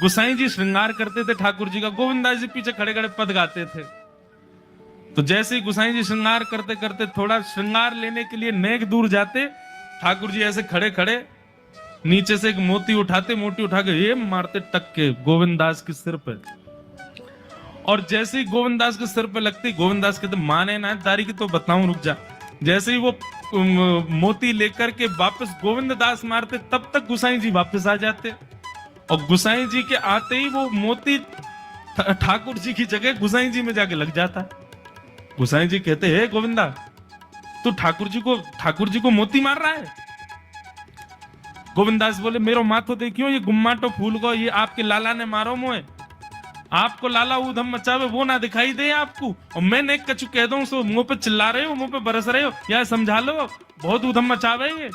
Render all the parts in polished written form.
गोसाई जी श्रृंगार करते थे ठाकुर जी का, गोविंदास जी पीछे खड़े खड़े पद गाते थे। तो जैसे ही गोसाई जी श्रृंगार करते करते थोड़ा श्रृंगार लेने के लिए नेक दूर जाते, ठाकुर जी ऐसे खड़े खड़े नीचे से एक मोती उठाते, मोती उठा के ये मारते टक के गोविंदास के सिर पे। और जैसे ही गोविंदास के सिर पे लगती, गोविंदास कहते माने ना तारी की तो बताऊं, रुक जा। जैसे ही वो मोती लेकर के वापस गोविंददास मारते, तब तक गोसाई जी वापस आ जाते। और गोसाई जी के आते ही वो मोती ठाकुर जी की जगह गोसाई जी में जाके लग जाता। गोसाई जी कहते हे गोविंदा, तू ठाकुर जी को मोती मार रहा है। गोविंदास बोले मेरो माथो देखियो, ये गुम्माटो फूल को ये आपके लाला ने मारो मोए। आपको लाला ऊधम मचावे वो ना दिखाई दे आपको, और मैं एक कछु कह दूं सो मुंह पे चिल्ला रहे हो, मुंह पे बरस रहे हो, या समझा लो बहुत ऊधम मचावे ये।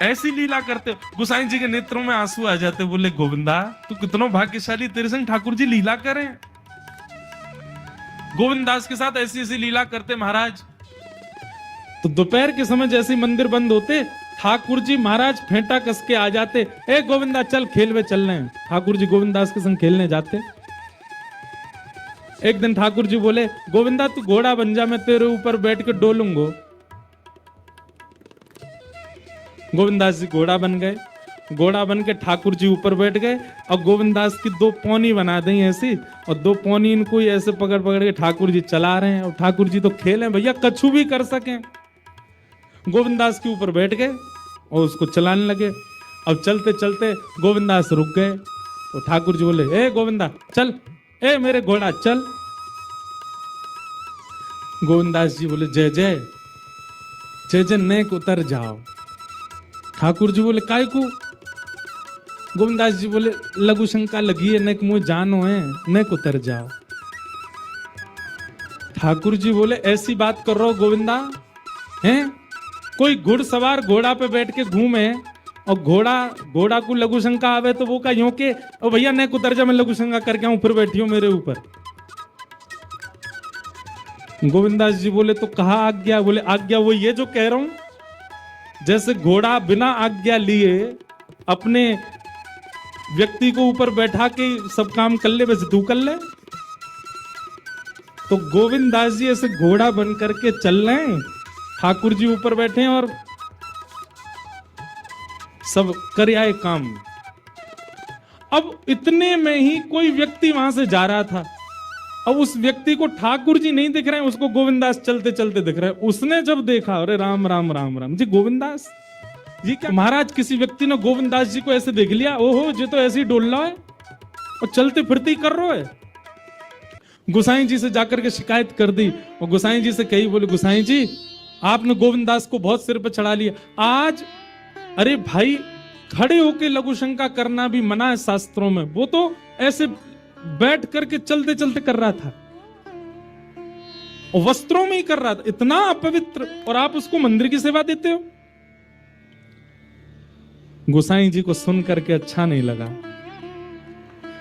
ऐसी लीला करते हो। गोसाई जी के नेत्रों में आंसू आ जाते, बोले गोविंदा तू कितना भाग्यशाली, तेरे संग ठाकुर जी लीला करें। गोविंदास के साथ ऐसी ऐसी लीला करते महाराज। तो दोपहर के समय जैसे मंदिर बंद होते, ठाकुर जी महाराज फेंटा कस के आ जाते, ए गोविंदा चल खेल में चल रहे हैं। ठाकुर जी गोविंदास के संग खेलने जाते। एक दिन ठाकुर जी बोले गोविंदा तू घोड़ा बन जा, मैं तेरे ऊपर बैठ के डोलूंगा। गोविंदास जी घोड़ा बन गए। घोड़ा बन के ठाकुर जी ऊपर बैठ गए, और गोविंदास की दो पौनी बना दी ऐसी, और दो पौनी इनको ही ऐसे पकड़ पकड़ के ठाकुर जी चला रहे हैं। और ठाकुर जी तो खेले भैया, कछु भी कर सकें। गोविंदास के ऊपर बैठ गए और उसको चलाने लगे। अब चलते चलते गोविंदास रुक गए, तो ठाकुर जी बोले ए गोविंदा चल, ए मेरे घोड़ा चल। गोविंदास जी बोले जय जय जय जय, नेक उतर जाओ। ठाकुर जी बोले काय को? गोविंदास जी बोले लघु शंका लगी है, नेक मुझे जानो है, नेक उतर जाओ। ठाकुर जी बोले ऐसी बात कर रहे हो गोविंदा हैं? कोई घुड़सवार घोड़ा पे बैठ के घूमे और घोड़ा को लघु शंका आवे तो वो का यूं के ओ भैया नेक उतर जा, मैं लघु शंका करके आऊं, फिर बैठियो मेरे ऊपर। गोविंदास जी बोले तो कहा आज्ञा? बोले आज्ञा वो ये जो कह रहा हूं, जैसे घोड़ा बिना आज्ञा लिए अपने व्यक्ति को ऊपर बैठा के सब काम कर ले, वैसे तू कर ले। तो गोविंदास जी ऐसे घोड़ा बन करके चल रहे हैं, ठाकुर जी ऊपर बैठे हैं और सब कर आए काम। अब इतने में ही कोई व्यक्ति वहां से जा रहा था। अब उस व्यक्ति को ठाकुर जी नहीं दिख रहे हैं, उसको गोविंदास चलते चलते दिख रहे हैं। उसने जब देखा, अरे राम राम राम राम जी, गोविंदास जी क्या महाराज? किसी व्यक्ति ने गोविंदास जी को ऐसे देख लिया, ओहो जी तो ऐसे ही डोल रहा है और चलते फिरते ही कर रहा है। गोसाई जी से जाकर के शिकायत कर दी, और गोसाई जी से कही, बोले गोसाई जी आपने गोविंदास को बहुत सिर पे चढ़ा लिया आज। अरे भाई खड़े होके लघु शंका करना भी मना है शास्त्रों में, वो तो ऐसे बैठ करके चलते चलते कर रहा था, और वस्त्रों में ही कर रहा था, इतना अपवित्र, और आप उसको मंदिर की सेवा देते हो। गोसाई जी को सुन करके अच्छा नहीं लगा।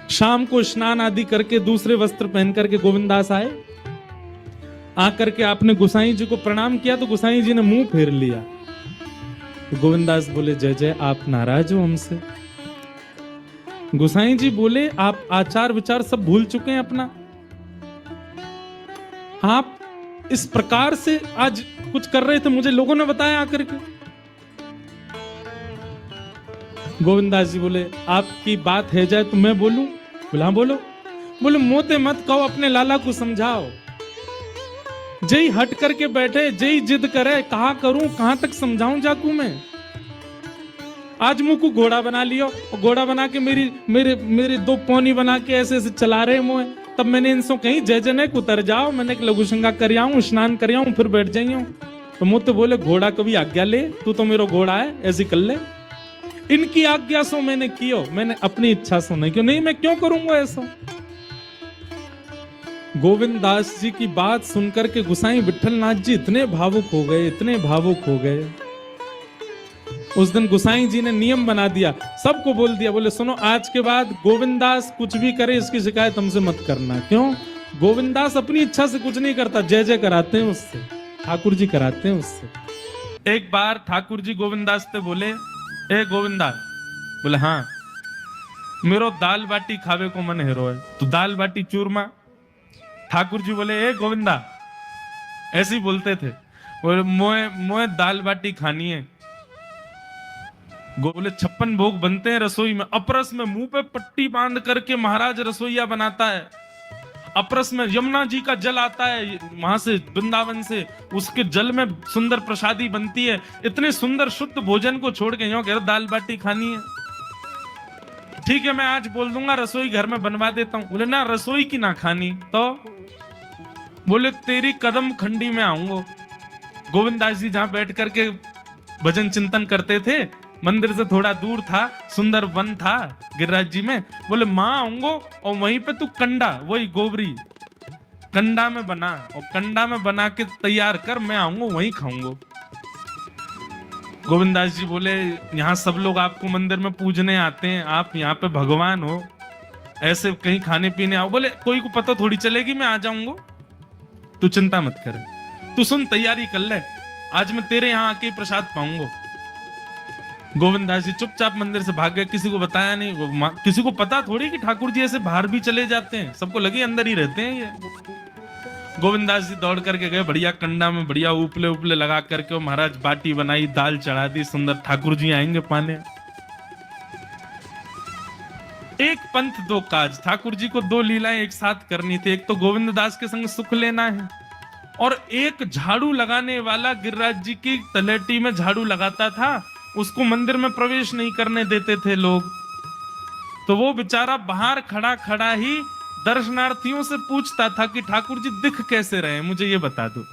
शाम को स्नान आदि करके दूसरे वस्त्र पहन करके गोविंदास आए। आकर के आपने गोसाई जी को प्रणाम किया, तो गोसाई जी ने मुंह फेर लिया। तो गोविंदास बोले जय जय, आप नाराज हो हमसे? गोसाई जी बोले आप आचार विचार सब भूल चुके हैं अपना। आप इस प्रकार से आज कुछ कर रहे थे, मुझे लोगों ने बताया आकर के। गोविंदास जी बोले आपकी बात है जाए तो मैं बोलूं? बोला हाँ बोलो। बोले मोते मत कहो, अपने लाला को समझाओ। जय हट करके बैठे, जय जिद करे, कहा करूं, कहां तक समझाऊं जाकू मैं? आज मुंह को घोड़ा बना लियो, और घोड़ा बना के मेरे दो पौनी बना के ऐसे ऐसे चला रहे मुंह। तब मैंने इनसे कही जय जय उतर जाओ, मैंने लघु शंका कर आऊं, स्नान कर आऊं, फिर बैठ जाइयो। तो मुझे बोले घोड़ा कभी आज्ञा ले, तू तो मेरा घोड़ा है, ऐसी कर ले। इनकी आज्ञा सो मैंने कियो, मैंने अपनी इच्छा सो नहीं क्यों? नहीं मैं क्यों करूंगा ऐसा? गोविंदास जी की बात सुनकर के गोसाई विठलनाथ जी इतने भावुक हो गए, इतने भावुक हो गए। उस दिन गोसाई जी ने नियम बना दिया, सबको बोल दिया, बोले सुनो आज के बाद गोविंदास कुछ भी करे इसकी शिकायत हमसे मत करना। क्यों? गोविंदास अपनी इच्छा से कुछ नहीं करता, जय जय कराते हैं उससे, ठाकुर जी कराते हैं उससे। एक बार ठाकुर जी गोविंदास से बोले ए गोविंदा, बोले हाँ। मेरो दाल बाटी खावे को मन हेरो है, तो दाल बाटी चूरमा। ठाकुर जी बोले ए गोविंदा, ऐसे ही बोलते थे, बोले मोए मोए दाल बाटी खानी है। बोले 56 भोग बनते हैं रसोई में, अपरस में मुंह पे पट्टी बांध करके महाराज रसोईया बनाता है। अपरस में यमुना जी का जल आता है वहां से, वृंदावन से, उसके जल में सुंदर प्रसादी बनती है। इतने सुंदर शुद्ध भोजन को छोड़ के यूं कह रहे दाल बाटी खानी है। ठीक है, मैं आज बोल दूंगा रसोई घर में बनवा देता हूं। बोले ना, रसोई की ना खानी तो। बोले तेरी कदम खंडी में आऊंगा। गोविंदास जी जहां बैठ करके भजन चिंतन करते थे, मंदिर से थोड़ा दूर था, सुंदर वन था गिरिराज जी में। बोले मां आऊंगो और वहीं पे तू कंडा, वही गोबरी कंडा में बना, और कंडा में बना के तैयार कर, मैं आऊंगा वहीं खाऊंगा। गोविंदास जी बोले यहाँ सब लोग आपको मंदिर में पूजने आते हैं, आप यहाँ पे भगवान हो, ऐसे कहीं खाने पीने आओ। बोले कोई को पता थोड़ी चलेगी, मैं आ जाऊंगा, तू चिंता मत कर, तू सुन तैयारी कर ले, आज मैं तेरे यहाँ आके प्रसाद पाऊंगा। गोविंदास जी चुपचाप मंदिर से भाग गए, किसी को बताया नहीं। किसी को पता थोड़ी कि ठाकुर जी ऐसे बाहर भी चले जाते हैं, सबको लगे अंदर ही रहते हैं ये। गोविंदास जी दौड़ करके गए, बढ़िया कंडा में बढ़िया उपले उपले लगा करके महाराज बाटी बनाई, दाल चढ़ा दी, सुंदर ठाकुर जी आएंगे पाने। एक पंथ दो काज, ठाकुर जी को दो लीलाएं एक साथ करनी थी। एक तो गोविंद दास के संग सुख लेना है, और एक झाड़ू लगाने वाला गिरिराज जी की तलेटी में झाड़ू लगाता था, उसको मंदिर में प्रवेश नहीं करने देते थे लोग। तो वो बेचारा बाहर खड़ा खड़ा ही दर्शनार्थियों से पूछता था कि ठाकुर जी दिख कैसे रहे, मुझे ये बता दो।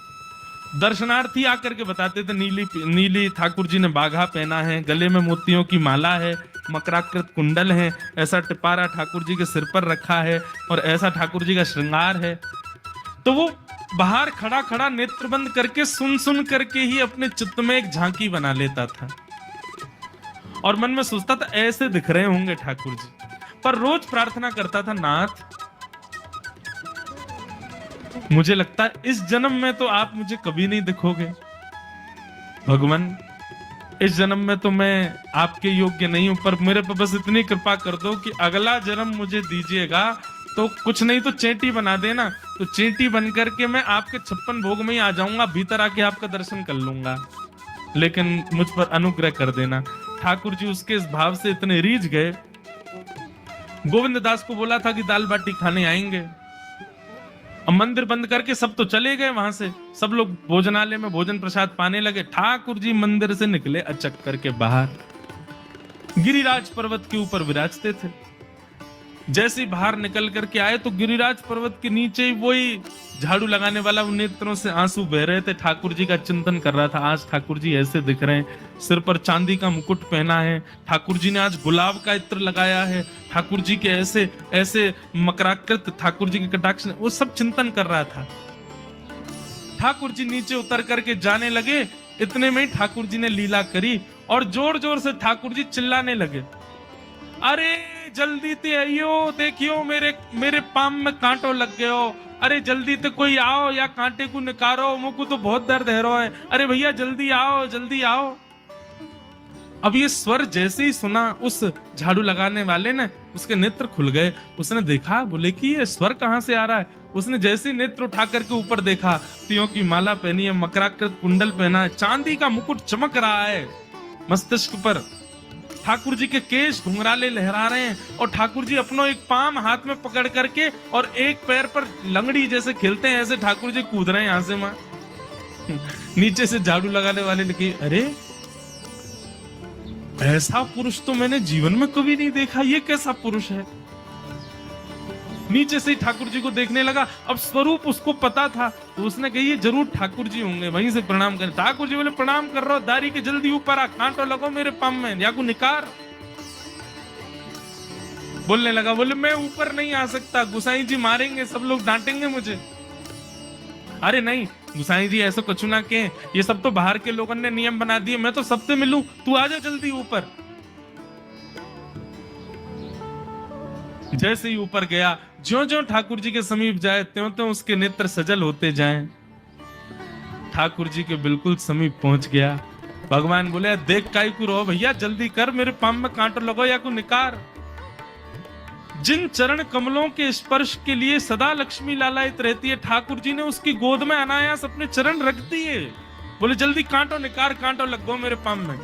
दर्शनार्थी आकर के बताते थे नीली ठाकुर जी ने बाघा पहना है, गले में मोतियों की माला है, मकराकृत कुंडल है, ऐसा टिपारा ठाकुर जी के सिर पर रखा है, और ऐसा ठाकुर जी का श्रृंगार है। तो वो बाहर खड़ा खड़ा नेत्र बंद करके सुन सुन करके ही अपने चित्त में एक झांकी बना लेता था, और मन में सोचता था ऐसे दिख रहे होंगे ठाकुर जी। पर रोज प्रार्थना करता था, नाथ मुझे लगता है इस जन्म में तो आप मुझे कभी नहीं दिखोगे, भगवान इस जन्म में तो मैं आपके योग्य नहीं हूं, पर मेरे पर बस इतनी कृपा कर दो कि अगला जन्म मुझे दीजिएगा, तो कुछ नहीं तो चेंटी बना देना, तो चेंटी बन करके मैं आपके 56 भोग में ही आ जाऊंगा, भीतर आके आपका दर्शन कर लूंगा, लेकिन मुझ पर अनुग्रह कर देना। ठाकुर जी उसके इस भाव से इतने रीझ गए। गोविंद दास को बोला था कि दाल बाटी खाने आएंगे, अब मंदिर बंद करके सब तो चले गए वहां से, सब लोग भोजनालय में भोजन प्रसाद पाने लगे। ठाकुर जी मंदिर से निकले अचक करके बाहर, गिरिराज पर्वत के ऊपर विराजते थे। जैसे ही बाहर निकल करके आए तो गिरिराज पर्वत के नीचे ही वही झाड़ू लगाने वाला नेत्रों से आंसू बह रहे थे, ठाकुर जी का चिंतन कर रहा था। आज ठाकुर जी ऐसे दिख रहे हैं, सिर पर चांदी का मुकुट पहना है, ठाकुर जी ने आज गुलाब का इत्र लगाया है, ठाकुर जी के ऐसे ऐसे मकराकृत ठाकुर जी के कटाक्ष, वो सब चिंतन कर रहा था। ठाकुर जी नीचे उतर करके जाने लगे, इतने में ही ठाकुर जी ने लीला करी और जोर जोर से ठाकुर जी चिल्लाने लगे, अरे जल्दी ते आइयो, देखियो मेरे पाम में कांटो लग गयो, अरे जल्दी ते कोई आओ या कांटे को निकारो, मुझको तो बहुत दर्द है रो है, अरे भैया जल्दी आओ जल्दी आओ। अब ये स्वर जैसे ही सुना उस झाड़ू लगाने वाले ने, उसके नेत्र खुल गए, उसने देखा, बोले कि ये स्वर कहां से आ रहा है। उसने जैसे ही नेत्र उठा करके ऊपर देखा, तियों की माला पहनी है, मकराकृत कुंडल पहना है, चांदी का मुकुट चमक रहा है मस्तिष्क पर, ठाकुर जी के केश घुंघराले लहरा रहे हैं, और ठाकुर जी अपनो एक पाम हाथ में पकड़ करके और एक पैर पर लंगड़ी जैसे खेलते हैं, ऐसे ठाकुर जी कूद रहे हैं यहां से वहां। नीचे से झाड़ू लगाने वाले लिखे, अरे ऐसा पुरुष तो मैंने जीवन में कभी नहीं देखा, ये कैसा पुरुष है। नीचे से ठाकुर जी को देखने लगा, अब स्वरूप उसको पता था, तो उसने कही ये जरूर ठाकुर जी होंगे, वहीं से प्रणाम करें। ठाकुर जी बोले प्रणाम कर रहा हूं, दारी के जल्दी ऊपर आ, कांटो लगो मेरे पाम में, या को निकार। बोलने लगा, बोले मैं ऊपर नहीं आ सकता, गुसाई जी मारेंगे, सब लोग डांटेंगे मुझे। अरे नहीं गुसाई जी ऐसा कुछ ना के, ये सब तो बाहर के लोगों ने नियम बना दिए, मैं तो सबसे मिलूं, तू आ जा जल्दी ऊपर। जैसे ही ऊपर गया, ज्यों-ज्यों ठाकुर जी के समीप जाए त्यों-त्यों उसके नेत्र सजल होते जाएं। ठाकुर जी के बिल्कुल समीप पहुंच गया। भगवान बोले, देख काई को रो भैया, जल्दी कर, मेरे पाम में कांटो लगो या को निकार। जिन चरण कमलों के स्पर्श के लिए सदा लक्ष्मी लालायित रहती है, ठाकुर जी ने उसकी गोद में अनायास अपने चरण रख दिए। बोले जल्दी कांटो निकार, कांटो लग गो मेरे पाम में।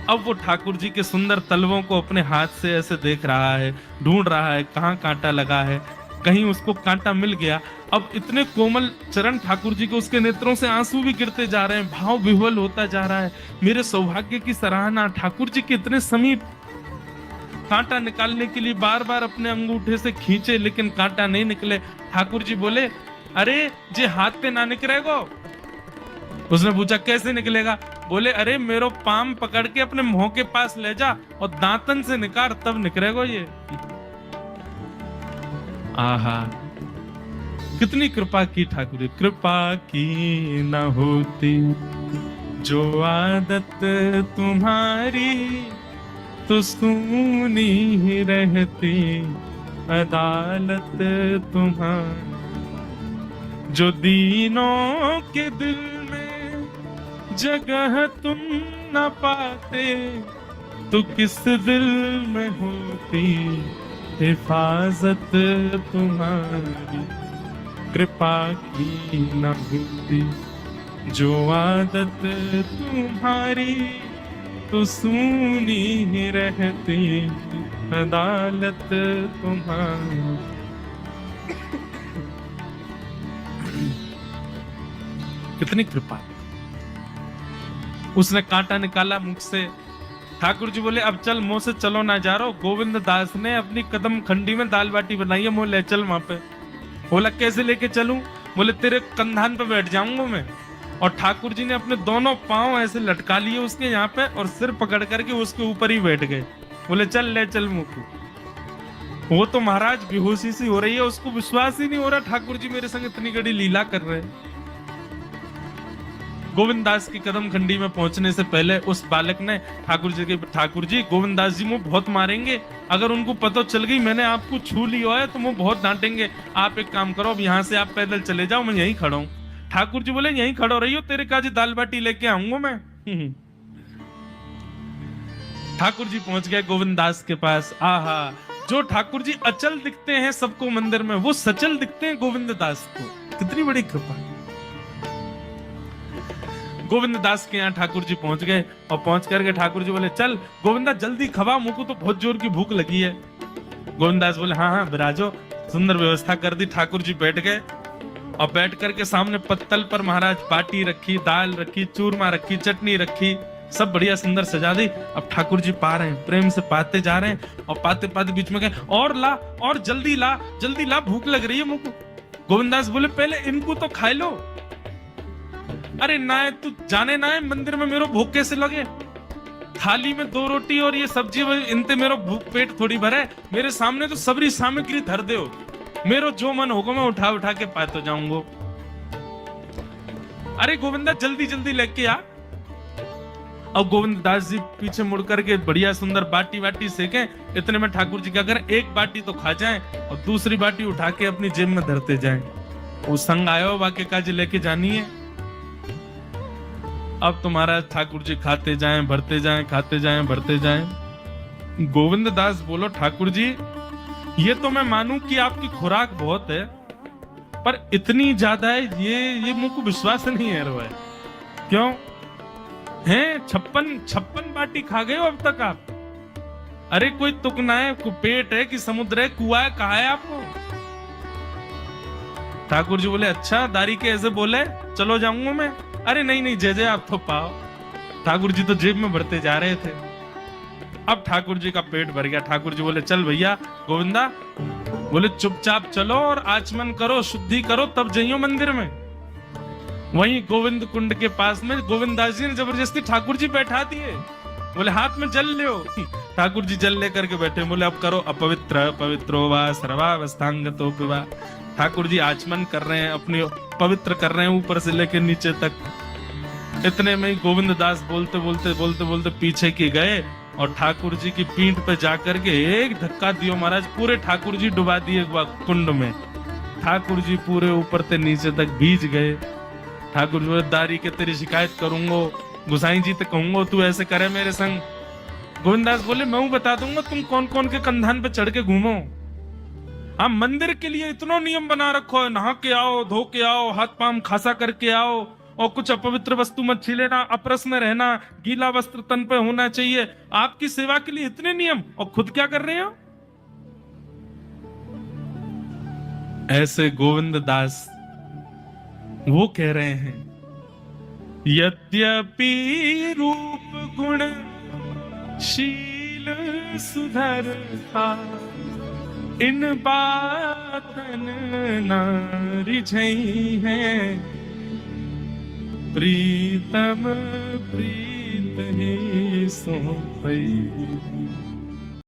अब वो ठाकुर जी के सुंदर तलवों को अपने हाथ से ऐसे देख रहा है, ढूंढ रहा है कहाँ कांटा लगा है, कहीं उसको कांटा मिल गया। अब इतने कोमल चरण ठाकुर जी के, उसके नेत्रों से आंसू भी गिरते जा रहे हैं, भाव विह्वल होता जा रहा है। मेरे सौभाग्य की सराहना, ठाकुर जी के इतने समीप। कांटा निकालने के लिए बार बार अपने अंगूठे से खींचे, लेकिन कांटा नहीं निकले। ठाकुर जी बोले अरे जे हाथ पे ना निकलेगो। उसने पूछा कैसे निकलेगा? बोले अरे मेरो पाम पकड़ के अपने मुंह के पास ले जा और दांतन से निकाल, तब निकलेगो ये। आहा, कितनी कृपा की ठाकुर। कृपा की न होती जो आदत तुम्हारी, तो सुनी ही रहती अदालत तुम्हारी। जो दीनों के दिल में जगह तुम न पाते, तो किस दिल में होती हिफाजत तुम्हारी। कृपा की न होती जो आदत तुम्हारी, तो सुनी ही रहती अदालत तुम्हारी। कितनी कृपा। उसने कांटा निकाला मुख से। ठाकुर जी बोले अब चल, मुंह से चलो ना जा रहा। गोविंद दास ने अपनी कदम खंडी में दाल बाटी बनाई है, मुंह ले चल वहां पे। बोला कैसे लेके चलूं? बोले तेरे कंधान पे बैठ जाऊंगा मैं। और ठाकुर जी ने अपने दोनों पांव ऐसे लटका लिए उसके यहाँ पे, और सिर पकड़ करके उसके ऊपर ही बैठ गए। बोले चल ले चल मुंह। वो तो महाराज बेहोशी सी हो रही है, उसको विश्वास ही नहीं हो रहा ठाकुर जी मेरे संग इतनी बड़ी लीला कर रहे हैं। गोविंद दास की कदम खंडी में पहुंचने से पहले उस बालक ने ठाकुर जी गोविंद दास जी मुझे बहुत मारेंगे, अगर उनको पता चल गई मैंने आपको छू लिया है तो वो बहुत डांटेंगे। आप एक काम करो, अब यहाँ से आप पैदल चले जाओ, मैं यहीं खड़ा हूँ। ठाकुर जी बोले यहीं खड़ो रही हो, तेरे काजी दाल बाटी लेके आऊंगा मैं। ठाकुर जी पहुंच गए गोविंद दास के पास। आहा, जो ठाकुर जी अचल दिखते हैं सबको मंदिर में, वो सचल दिखते हैं गोविंद दास को। कितनी बड़ी कृपा। गोविंद दास के यहाँ ठाकुर जी पहुंच गए, और पहुंच करके ठाकुर जी बोले चल गोविंदा जल्दी खवा, मुझको तो बहुत जोर की भूख लगी है। गोविंद दास बोले हाँ हाँ विराजो। सुंदर व्यवस्था कर दी। ठाकुर जी बैठ गए, और बैठ करके सामने पत्तल पर महाराज बाटी रखी, दाल रखी, चूरमा रखी, चटनी रखी, सब बढ़िया सुंदर सजा दी। अब ठाकुर जी पा रहे हैं, प्रेम से पाते जा रहे हैं, और पाते पाते बीच में गए और ला, और जल्दी ला, भूख लग रही है मुझको। गोविंदास बोले पहले इनको तो खा लो। अरे ना तू जाने ना है मंदिर में मेरो भूख कैसे लगे? थाली में 2 रोटी और ये सब्जी, इनते मेरो भूख पेट थोड़ी भरे। मेरे सामने तो सबरी सामग्री धर दे, मेरो जो मन होगा मैं उठा उठा के पाते जाऊंगा। अरे गोविंदा जल्दी लेके आ। अब गोविंद दास जी पीछे मुड़ करके बढ़िया सुंदर बाटी वाटी सेके। इतने में ठाकुर जी क्या करें, एक बाटी तो खा जाएं और दूसरी बाटी उठा के अपनी जेब में धरते जाएं। वो संग आयो वाक्य काजी लेके जानी है। अब तुम्हारा ठाकुर जी खाते जाएं, भरते जाएं, खाते जाएं, भरते जाएं। गोविंद दास बोलो ठाकुर जी ये तो मैं मानूं कि आपकी खुराक बहुत है, पर इतनी ज्यादा है ये मुझको विश्वास नहीं है रहा है। क्यों हैं? 56 बाटी खा गए हो अब तक आप? अरे कोई तुकना है, पेट है कि समुद्र है, कुआ है, कहा है आपको? ठाकुर जी बोले अच्छा दारी के ऐसे बोले, चलो जाऊंगा मैं। अरे नहीं जय आप तो पाओ। ठाकुर जी तो जेब में भरते जा रहे थे। अब ठाकुर जी का पेट भर गया। ठाकुर जी बोले चल भैया गोविंदा, बोले चुपचाप चलो और आचमन करो, शुद्धि करो, तब जाइयो मंदिर में। वहीं गोविंद कुंड के पास में गोविंद दास जी ने जबरदस्ती ठाकुर जी बैठा दिए। बोले हाथ में जल लो। ठाकुर जी जल लेकर के बैठे। बोले अब करो अपवित्र पवित्रो वा सर्वावस्थांगतो पिबा। ठाकुर जी आचमन कर रहे हैं, अपनी पवित्र कर रहे हैं ऊपर से लेकर नीचे तक। इतने में ही गोविंद दास बोलते पीछे की गए और ठाकुर जी की पीठ पे जाकर के एक धक्का दियो महाराज, पूरे ठाकुर जी डुबा दिए कुंड में। ठाकुर जी पूरे ऊपर से नीचे तक भीज गए। ठाकुर जी दारी के तेरी शिकायत करूंगो, गुसाई जी तो कहूंगो तू ऐसे करे मेरे संग। गोविंदास बोले मैं हूं बता दूंगा तुम कौन कौन के कंधान पे चढ़ के घूमो। हम मंदिर के लिए इतना नियम बना रखो है, नहा के आओ, धो के आओ, हाथ पांव खासा करके आओ, और कुछ अपवित्र वस्तु मत छीलेना, अप्रश्न रहना, गीला वस्त्र तन पे होना चाहिए। आपकी सेवा के लिए इतने नियम, और खुद क्या कर रहे हो? ऐसे गोविंद दास वो कह रहे हैं, यद्यपि रूप गुण शील सुधर था, इन बातन नारी झई है, प्रीतम प्रीत ही सो पई।